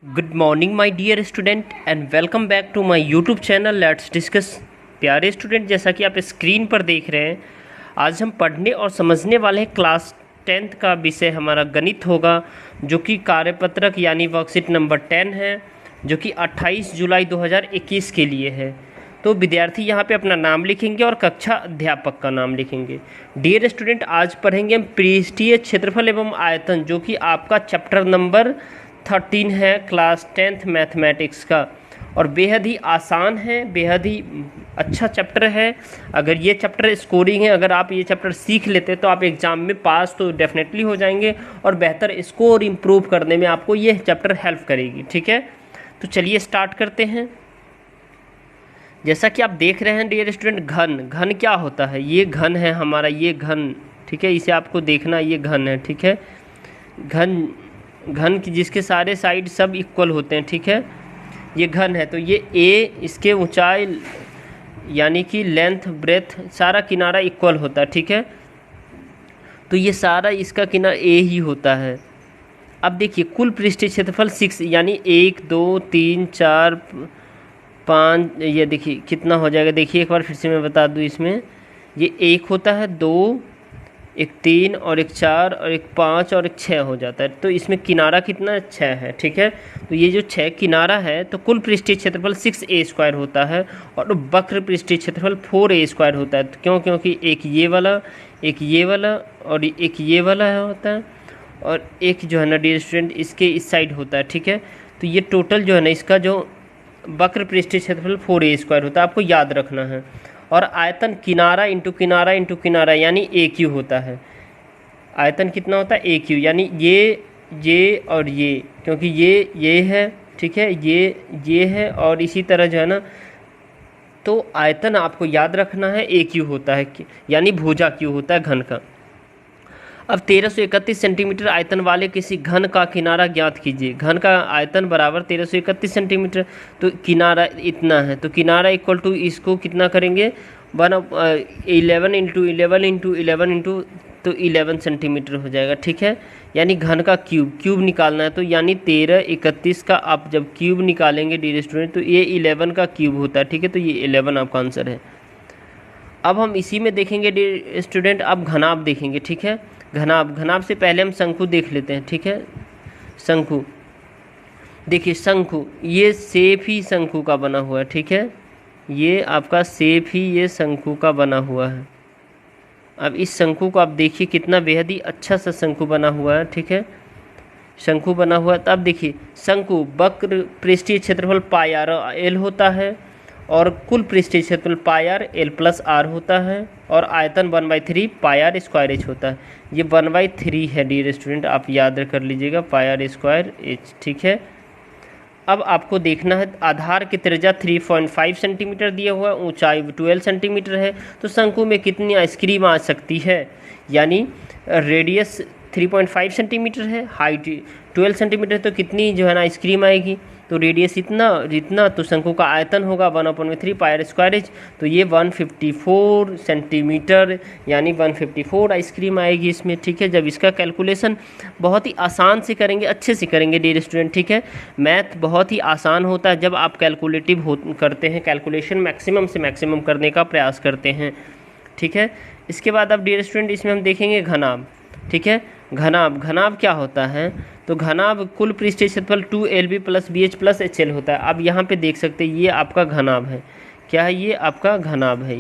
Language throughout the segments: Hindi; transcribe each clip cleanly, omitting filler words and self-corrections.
Good morning my dear student and welcome back to my YouTube channel let's discuss. प्यारे स्टूडेंट, जैसा कि आप स्क्रीन पर देख रहे हैं, आज हम पढ़ने और समझने वाले हैं क्लास 10th का विषय हमारा गणित होगा, जो कि कार्यपत्रक यानी वर्कशीट नंबर 10 है, जो कि 28 जुलाई 2021 के लिए है। तो विद्यार्थी यहाँ पे अपना नाम लिखेंगे और कक्षा अध्यापक का नाम लिखेंगे। डियर स्टूडेंट, आज पढ़ेंगे हम पृष्ठीय क्षेत्रफल एवं आयतन, जो कि आपका चैप्टर नंबर 13 है क्लास 10th मैथमेटिक्स का, और बेहद ही आसान है, बेहद ही अच्छा चैप्टर है। अगर ये चैप्टर स्कोरिंग है, अगर आप ये चैप्टर सीख लेते तो आप एग्ज़ाम में पास तो डेफिनेटली हो जाएंगे, और बेहतर स्कोर इम्प्रूव करने में आपको ये चैप्टर हेल्प करेगी। ठीक है, तो चलिए स्टार्ट करते हैं। जैसा कि आप देख रहे हैं डियर स्टूडेंट, घन क्या होता है? ये घन है हमारा, ये घन, ठीक है, इसे आपको देखना, ये घन है। ठीक है, घन की जिसके सारे साइड सब इक्वल होते हैं। ठीक है, ये घन है, तो ये ए, इसके ऊंचाई यानी कि लेंथ ब्रेथ सारा किनारा इक्वल होता है। ठीक है, तो ये सारा इसका किनारा ए ही होता है। अब देखिए, कुल पृष्ठीय क्षेत्रफल 6 यानी 1 2 3 4 5, ये देखिए कितना हो जाएगा। देखिए एक बार फिर से मैं बता दूं, इसमें ये 1 होता है, 2, एक 3 और एक 4 और एक 5 और एक 6 हो जाता है। तो इसमें किनारा कितना 6 है। ठीक है, तो ये जो 6 किनारा है, तो कुल पृष्ठीय क्षेत्रफल 6a² होता है, और वक्र पृष्ठीय क्षेत्रफल 4a² होता है। तो क्योंकि एक ये वाला, एक ये वाला और एक ये वाला होता है, और एक जो है ना डियर स्टूडेंट इसके इस साइड होता है। ठीक है, तो ये टोटल जो है ना इसका जो वक्र पृष्ठीय क्षेत्रफल 4a² होता है, आपको याद रखना है। और आयतन किनारा इंटू किनारा इंटू किनारा यानी AQ होता है। आयतन कितना होता है? AQ, यानी ये और ये, क्योंकि ये है, ठीक है, ये है, और इसी तरह जो है ना, तो आयतन आपको याद रखना है AQ होता है, यानी भुजा Q होता है घन का। अब 1331 सेंटीमीटर आयतन वाले किसी घन का किनारा ज्ञात कीजिए। घन का आयतन बराबर 1331 सेंटीमीटर, तो किनारा इतना है, तो किनारा इक्वल टू इसको कितना करेंगे 11 इंटू 11 इंटू 11 इंटू, तो 11 सेंटीमीटर हो जाएगा। ठीक है, यानी घन का क्यूब निकालना है, तो यानी 1331 का आप जब क्यूब निकालेंगे डियर स्टूडेंट, तो ये 11 का क्यूब होता है। ठीक है, तो ये 11 आपका आंसर है। अब हम इसी में देखेंगे डियर स्टूडेंट, अब घनाभ देखेंगे। ठीक है, घनाभ से पहले हम शंकु देख लेते हैं। ठीक है, शंकु देखिए, शंकु ये शेप ही शंकु का बना हुआ है। ठीक है, ये आपका शेप ही ये शंकु का बना हुआ है। अब इस शंकु को आप देखिए कितना बेहद ही अच्छा सा शंकु बना हुआ है। ठीक है, शंकु बना हुआ है। तब देखिए, शंकु वक्र पृष्ठीय क्षेत्रफल पाई आर एल होता है, और कुल पृष्ठीय क्षेत्रफल पाई आर एल प्लस आर होता है, और आयतन 1/3 पाई आर स्क्वायर एच होता है। ये 1/3 है डियर स्टूडेंट, आप याद कर लीजिएगा, पाई आर स्क्वायर एच। ठीक है, अब आपको देखना है, आधार की त्रिज्या 3.5 सेंटीमीटर दिया हुआ है, ऊंचाई 12 सेंटीमीटर है, तो शंकु में कितनी आइसक्रीम आ सकती है? यानी रेडियस 3.5 सेंटीमीटर है, हाइट 12 सेंटीमीटर, तो कितनी जो है ना आइसक्रीम आएगी? तो रेडियस इतना, तो शंकु का आयतन होगा 1/3 पाई आर स्क्वायर एच, तो ये 154 सेंटीमीटर यानी 154 आइसक्रीम आएगी इसमें। ठीक है, जब इसका कैलकुलेशन बहुत ही आसान से करेंगे, अच्छे से करेंगे डियर स्टूडेंट। ठीक है, मैथ बहुत ही आसान होता है जब आप कैलकुलेटिव करते हैं, कैलकुलेशन मैक्सिमम से मैक्सिमम करने का प्रयास करते हैं। ठीक है, इसके बाद अब डियर स्टूडेंट इसमें हम देखेंगे घनाभ। ठीक है, घनाभ क्या होता है? तो घनाभ कुल पृष्ठीय क्षेत्रफल 2LB plus BH plus HL होता है। अब यहाँ पे देख सकते हैं, ये आपका घनाभ है। क्या है? ये आपका घनाभ है।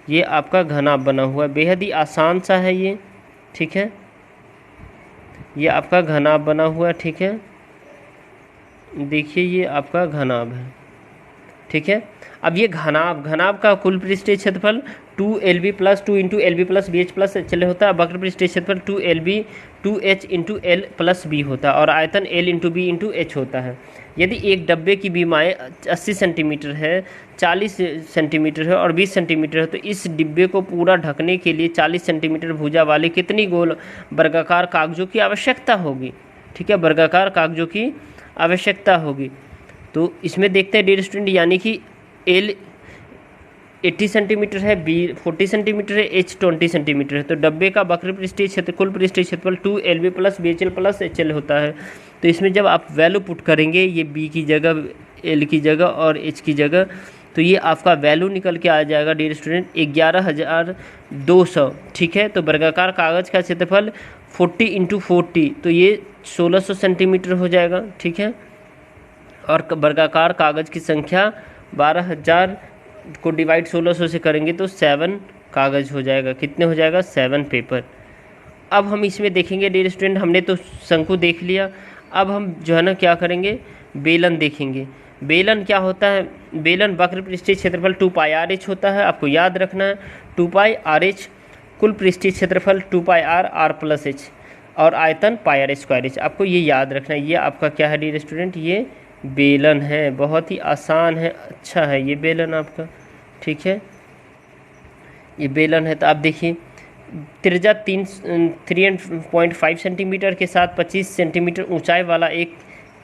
ये आपका घनाभ बना हुआ है, बेहद ही आसान सा है ये। ठीक है, ये आपका घनाभ बना हुआ है। ठीक है, देखिए ये आपका घनाभ है। ठीक है, अब ये घनाभ का कुल पृष्ठीय क्षेत्रफल 2LB plus 2 into LB plus BH plus HL होता है। वक्र पृष्ठीय क्षेत्रफल 2LB 2H into L plus B होता है, और आयतन L into B into H होता है। यदि एक डब्बे की बीमाएँ 80 सेंटीमीटर है, 40 सेंटीमीटर है और 20 सेंटीमीटर है, तो इस डिब्बे को पूरा ढकने के लिए 40 सेंटीमीटर भुजा वाले कितनी गोल वर्गाकार कागजों की आवश्यकता होगी? ठीक है, वर्गाकार कागजों की आवश्यकता होगी। तो इसमें देखते हैं डियर स्टूडेंट, यानी कि 80 सेंटीमीटर है, बी 40 सेंटीमीटर है, एच 20 सेंटीमीटर है। तो डब्बे का वक्र पृष्ठीय क्षेत्र कुल पृष्ठीय क्षेत्रफल 2LB plus BHL plus HL होता है। तो इसमें जब आप वैल्यू पुट करेंगे, ये बी की जगह, एल की जगह और एच की जगह, तो ये आपका वैल्यू निकल के आ जाएगा डियर स्टूडेंट 11,200। ठीक है, तो वर्गाकार कागज़ का क्षेत्रफल 40 × 40, तो ये 1600 सेंटीमीटर हो जाएगा। ठीक है, और वर्गाकार कागज़ की संख्या 12,000 को डिवाइड 1600 से करेंगे तो 7 कागज़ हो जाएगा। कितने हो जाएगा? 7 पेपर। अब हम इसमें देखेंगे डियर स्टूडेंट, हमने तो शंकु देख लिया, अब हम जो है ना क्या करेंगे, बेलन देखेंगे। बेलन क्या होता है? बेलन वक्र पृष्ठीय क्षेत्रफल 2πRh होता है, आपको याद रखना है 2πRh, कुल पृष्ठीय क्षेत्रफल 2πr प्लस h, और आयतन πr²h। आपको ये याद रखना है। ये आपका क्या है डियर स्टूडेंट? ये बेलन है, बहुत ही आसान है, अच्छा है ये बेलन आपका। ठीक है, ये बेलन है। तो आप देखिए त्रिज्या 3.5 सेंटीमीटर के साथ 25 सेंटीमीटर ऊंचाई वाला एक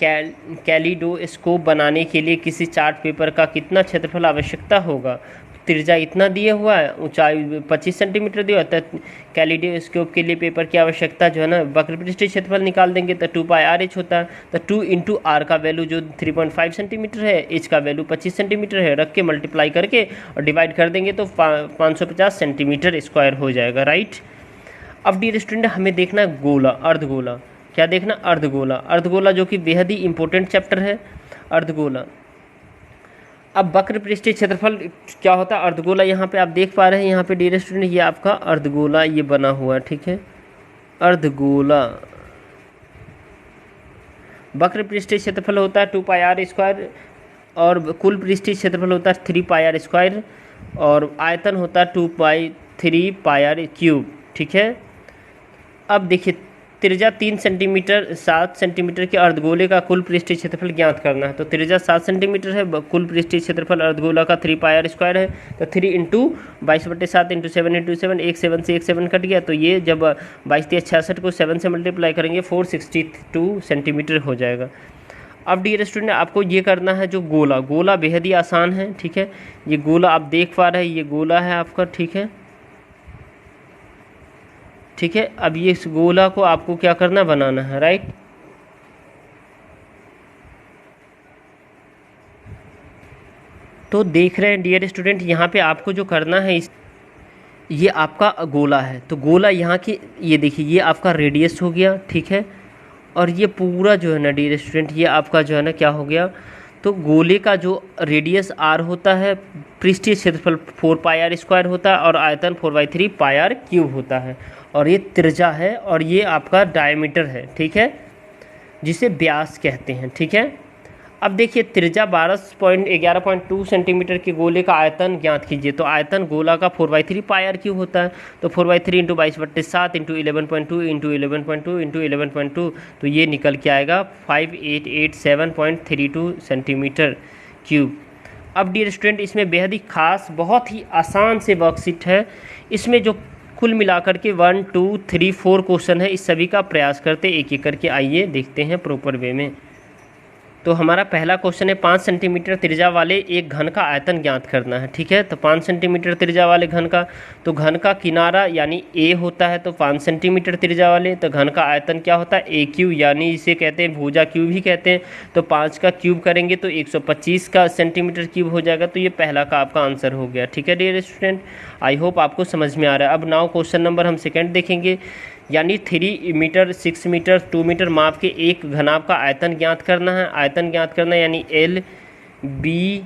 कैलिडोस्कोप बनाने के लिए किसी चार्ट पेपर का कितना क्षेत्रफल आवश्यकता होगा? त्रिज्या इतना दिया हुआ है, ऊंचाई 25 सेंटीमीटर दिया होता है। कैलिडोस्कोप के लिए पेपर की आवश्यकता जो है ना, वक्र पृष्ठीय क्षेत्रफल निकाल देंगे तो 2πRh होता है। तो 2 × r का वैल्यू जो 3.5 सेंटीमीटर है, h का वैल्यू 25 सेंटीमीटर है, रख के मल्टीप्लाई करके और डिवाइड कर देंगे तो 550 सेंटीमीटर स्क्वायर हो जाएगा। राइट। अब डियर स्टूडेंट हमें देखना है गोला, अर्धगोला। क्या देखना? अर्धगोला। अर्धगोला जो कि बेहद ही इंपॉर्टेंट चैप्टर है, अर्धगोला। अब वक्र पृष्ठीय क्षेत्रफल क्या होता है? अर्धगोला यहाँ पे आप देख पा रहे हैं, यहाँ पे डियर स्टूडेंट ये आपका अर्धगोला ये बना हुआ है। ठीक है, अर्धगोला वक्र पृष्ठीय क्षेत्रफल होता है 2πr² और कुल पृष्ठीय क्षेत्रफल होता है 3πr², और आयतन होता है 2π3πr³। ठीक है, अब देखिए त्रिज्या 3 सेंटीमीटर 7 सेंटीमीटर के अर्धगोले का कुल पृष्ठीय क्षेत्रफल ज्ञात करना है। तो त्रिज्या 7 सेंटीमीटर है, कुल पृष्ठीय क्षेत्रफल अर्धगोला का 3πr² है। तो 3 × 22/7 × 7 × 7, एक 7 से एक 7 कट गया, तो ये जब 22×3 = 66 को 7 से मल्टीप्लाई करेंगे 462 सेंटीमीटर हो जाएगा। अब डियर स्टूडेंट आपको ये करना है जो गोला, गोला बेहद ही आसान है। ठीक है, ये गोला आप देख पा रहे हैं, ये गोला है आपका। ठीक है, ठीक है, अब ये इस गोला को आपको क्या करना, बनाना है। राइट। तो देख रहे हैं डियर स्टूडेंट, यहाँ पे आपको जो करना है, ये आपका गोला है। तो गोला यहाँ की ये देखिए, ये आपका रेडियस हो गया। ठीक है, और ये पूरा जो है ना डियर स्टूडेंट, ये आपका जो है ना क्या हो गया, तो गोले का जो रेडियस r होता है, पृष्ठीय क्षेत्रफल 4πr² होता है, और आयतन 4/3πr³ होता है, और ये त्रिज्या है, और ये आपका डायमीटर है। ठीक है, जिसे व्यास कहते हैं। ठीक है, अब देखिए त्रिज्या 11.2 सेंटीमीटर के गोले का आयतन ज्ञात कीजिए। तो आयतन गोला का 4/3πr³ होता है। तो 4/3 × 22/7 × 11.2 × 11.2 × 11.2, तो ये निकल के आएगा 5887.32 सेंटीमीटर क्यूब। अब डियर स्टूडेंट इसमें बेहद ही खास, बहुत ही आसान से वर्कशीट है। इसमें जो कुल मिलाकर के 1 2 3 4 क्वेश्चन है, इस सभी का प्रयास करते एक एक करके। आइए देखते हैं प्रॉपर वे में। तो हमारा पहला क्वेश्चन है 5 सेंटीमीटर त्रिज्या वाले एक घन का आयतन ज्ञात करना है। ठीक है, तो 5 सेंटीमीटर त्रिज्या वाले घन का, तो घन का किनारा यानी ए होता है, तो 5 सेंटीमीटर त्रिज्या वाले, तो घन का आयतन क्या होता है? AQ, यानी इसे कहते हैं भुजा क्यूब ही कहते हैं। तो 5 का क्यूब करेंगे तो 125 का सेंटीमीटर क्यूब हो जाएगा। तो ये पहला का आपका आंसर हो गया। ठीक है डियर स्टूडेंट, आई होप आपको समझ में आ रहा है। अब नाउ क्वेश्चन नंबर हम सेकेंड देखेंगे, यानी 3 मीटर 6 मीटर 2 मीटर माप के एक घनाभ का आयतन ज्ञात करना है। आयतन ज्ञात करना है यानी L B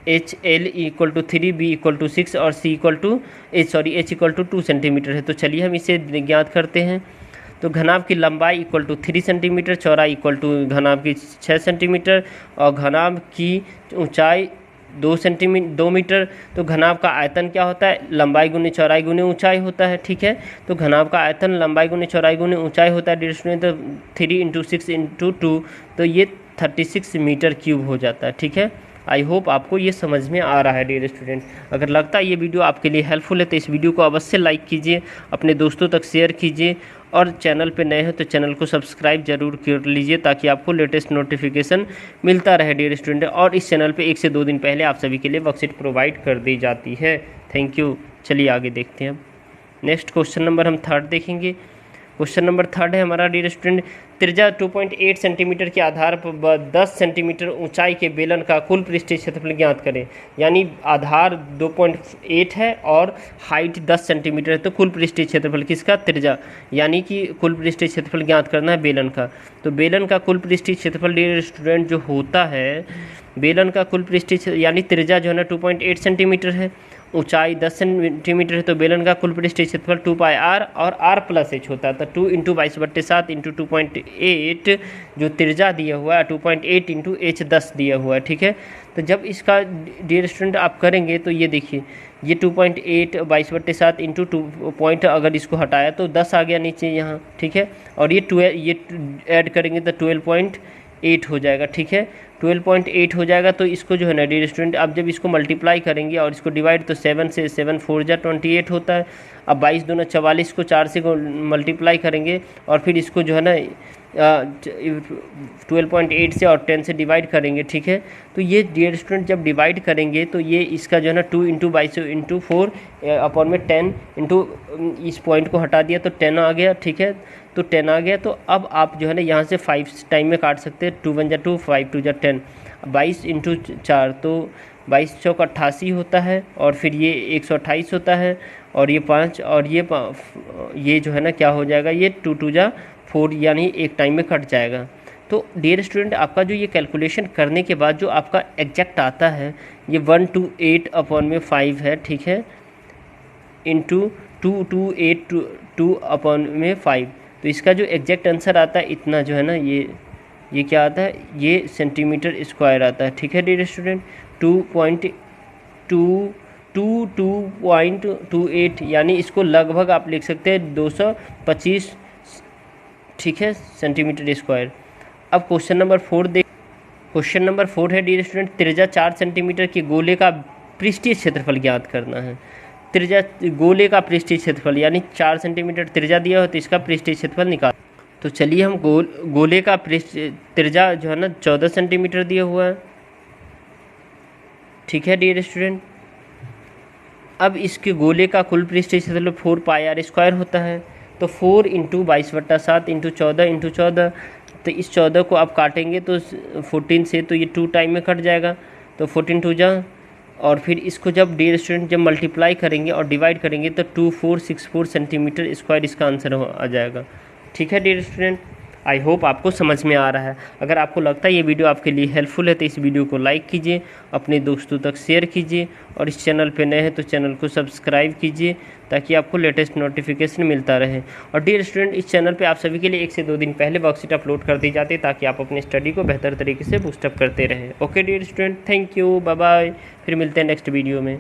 H L = 3 B = 6 और H = 2 सेंटीमीटर है। तो चलिए हम इसे ज्ञात करते हैं। तो घनाभ की लंबाई = 3 सेंटीमीटर, चौड़ाई = घनाभ की 6 सेंटीमीटर, और घनाभ की ऊंचाई 2 मीटर। तो घनाभ का आयतन क्या होता है? लंबाई गुने चौड़ाई गुने ऊंचाई होता है। ठीक है, तो घनाभ का आयतन लंबाई गुने चौड़ाई गुने ऊंचाई होता है डियर स्टूडेंट। तो 3 × 6 × 2, तो ये 36 मीटर क्यूब हो जाता है। ठीक है, आई होप आपको ये समझ में आ रहा है डियर स्टूडेंट। अगर लगता है ये वीडियो आपके लिए हेल्पफुल है तो इस वीडियो को अवश्य लाइक कीजिए, अपने दोस्तों तक शेयर कीजिए, और चैनल पे नए हो तो चैनल को सब्सक्राइब जरूर कर लीजिए ताकि आपको लेटेस्ट नोटिफिकेशन मिलता रहे डियर स्टूडेंट। और इस चैनल पे 1 से 2 दिन पहले आप सभी के लिए वर्कशीट प्रोवाइड कर दी जाती है। Thank you. चलिए आगे देखते हैं। नेक्स्ट क्वेश्चन नंबर हम 3 देखेंगे। क्वेश्चन नंबर 3 है हमारा डियर स्टूडेंट, त्रिज्या 2.8 सेंटीमीटर के आधार पर 10 सेंटीमीटर ऊंचाई के बेलन का कुल पृष्ठीय क्षेत्रफल ज्ञात करें। यानी आधार 2.8 है और हाइट 10 सेंटीमीटर है, तो कुल पृष्ठीय क्षेत्रफल किसका? त्रिज्या, यानी कि कुल पृष्ठीय क्षेत्रफल ज्ञात करना है बेलन का। तो बेलन का कुल पृष्ठीय क्षेत्रफल डियर स्टूडेंट जो होता है, बेलन का कुल पृष्ठीय यानी त्रिज्या जो है ना 2.8 सेंटीमीटर है, ऊंचाई 10 सेंटीमीटर है, तो बेलन का कुल पृष्ठीय क्षेत्रफल 2πr और r प्लस h होता है। तो 2 × 22/7 × 2.8 जो त्रिज्या दिया हुआ है 2.8 × h 10 दिया हुआ है, ठीक है। तो जब इसका डियर स्टूडेंट आप करेंगे तो ये देखिए, ये 2.8 22/7 × 2 पॉइंट अगर इसको हटाया तो 10 आ गया नीचे यहाँ, ठीक है। और ये 12 ये ऐड करेंगे तो 12.8 हो जाएगा, ठीक है। 12.8 हो जाएगा। तो इसको जो है ना डियर स्टूडेंट, अब जब इसको मल्टीप्लाई करेंगे और इसको डिवाइड, तो 7 से 7 4 जा 28 होता है। अब 22 दूना 44 को 4 से मल्टीप्लाई करेंगे और फिर इसको जो है ना 12.8 से और 10 से डिवाइड करेंगे, ठीक है। तो ये डियर स्टूडेंट जब डिवाइड करेंगे तो ये इसका जो है ना 2 × 22 × 4 अपॉन में 10 इंटू इस पॉइंट को हटा दिया तो 10 आ गया, ठीक है। तो 10 आ गया। तो अब आप जो है ना यहाँ से 5 टाइम में काट सकते हैं। 2 × 1 = 2, 5 × 2 = 10, 22 × 4 तो 22 चौक 88 होता है, और फिर ये 128 होता है, और ये 5 और ये जो है ना क्या हो जाएगा, ये 2 × 2 = 4, यानी एक टाइम में कट जाएगा। तो डियर स्टूडेंट आपका जो ये कैलकुलेशन करने के बाद जो आपका एग्जैक्ट आता है ये 128/5 है, ठीक है, इंटू 228/2/5। तो इसका जो एग्जैक्ट आंसर आता है इतना जो है ना, ये क्या आता है, ये सेंटीमीटर स्क्वायर आता है, ठीक है डियर स्टूडेंट। 2.28 यानी इसको लगभग आप लिख सकते हैं 225, ठीक है, सेंटीमीटर स्क्वायर। अब क्वेश्चन नंबर 4 देख। क्वेश्चन नंबर 4 है डियर स्टूडेंट, त्रिज्या 4 सेंटीमीटर के गोले का पृष्ठीय क्षेत्रफल ज्ञात करना है। त्रिज्या गोले का पृष्ठीय क्षेत्रफल यानी 4 सेंटीमीटर त्रिज्या दिया हो तो इसका पृष्ठीय क्षेत्रफल निकाल। तो चलिए हम गोले का त्रिज्या जो है ना 14 सेंटीमीटर दिया हुआ है, ठीक है डियर स्टूडेंट। अब इसके गोले का कुल पृष्ठीय क्षेत्रफल 4πr² होता है। तो 4 × 22/7 × 14 × 14, तो इस 14 को आप काटेंगे तो 14 से, तो ये 2 टाइम में कट जाएगा, तो 14 × 2 = और फिर इसको जब डियर स्टूडेंट जब मल्टीप्लाई करेंगे और डिवाइड करेंगे तो 2464 सेंटीमीटर स्क्वायर इसका आंसर आ जाएगा, ठीक है डियर स्टूडेंट। आई होप आपको समझ में आ रहा है। अगर आपको लगता है ये वीडियो आपके लिए हेल्पफुल है तो इस वीडियो को लाइक कीजिए, अपने दोस्तों तक शेयर कीजिए, और इस चैनल पे नए हैं तो चैनल को सब्सक्राइब कीजिए ताकि आपको लेटेस्ट नोटिफिकेशन मिलता रहे। और डियर स्टूडेंट इस चैनल पे आप सभी के लिए 1 से 2 दिन पहले वर्कशीट अपलोड कर दी जाती है ताकि आप अपने स्टडी को बेहतर तरीके से बूस्टअप करते रहें। Okay dear student, thank you, bye bye, फिर मिलते हैं नेक्स्ट वीडियो में।